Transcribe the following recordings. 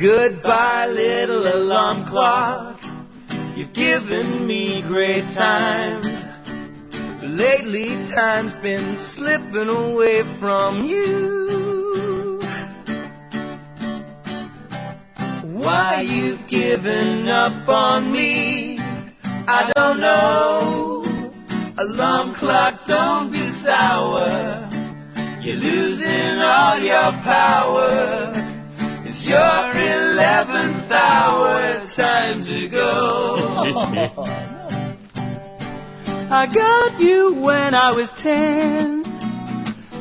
Goodbye, little alarm clock. You've given me great times. Lately, time's been slipping away from you. Why you've given up on me, I don't know. Alarm clock, don't be sour. You're losing all your power. It's your 11th hour, time to go. I got you when I was 10.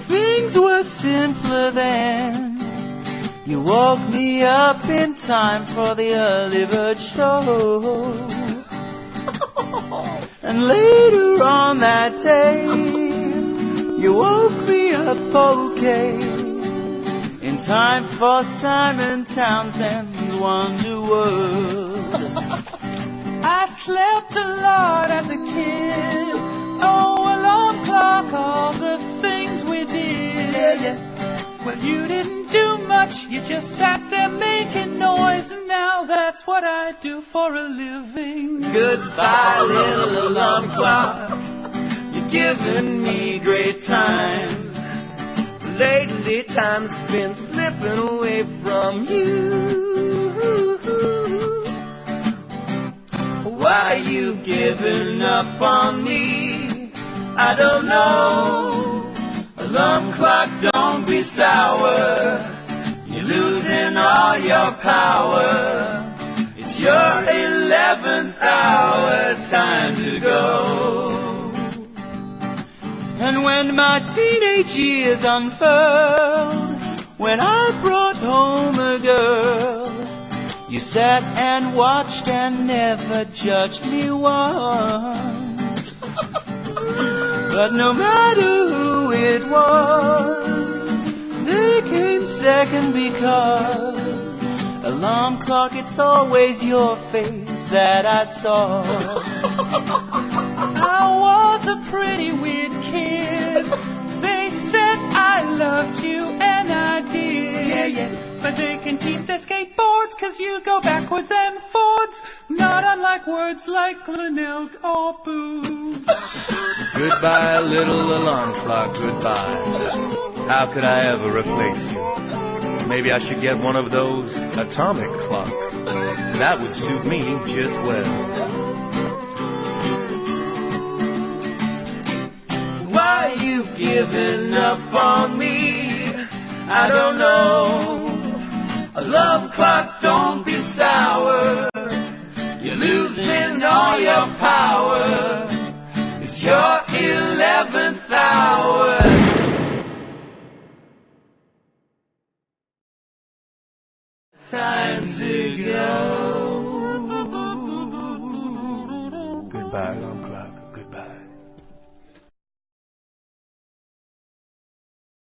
Things were simpler then. You woke me up in time for the early bird show. And later on that day, you woke me up okay, in time for Simon Townsend's Wonderworld. I slept a lot as a kid. Oh, alarm clock, all the things we did. Yeah. Well, you didn't do much, you just sat there making noise, and now that's what I do for a living. Goodbye, little alarm clock. You've given me great times. Lately, time's been slipping away from you. Why you giving up on me, I don't know. Alarm clock, don't be sour. You're losing all your power. It's your 11th hour, time to go. And when my teenage years unfurled, when I brought home a girl, you sat and watched and never judged me once. But no matter who it was, they came second because alarm clock, it's always your face that I saw. I was a pretty weird kid. They said I loved you, and I did. Yeah, yeah. But they can keep their skateboards, 'cause you go backwards and forwards, not unlike words like Glenelg or Boo. Goodbye, little alarm clock, goodbye. How could I ever replace you? Maybe I should get one of those atomic clocks. That would suit me just well. Why you've given up on me, I don't know. Alarm clock, don't be sour. You're losing all your power. It's your 11th hour. Time to go. Goodbye, alarm clock.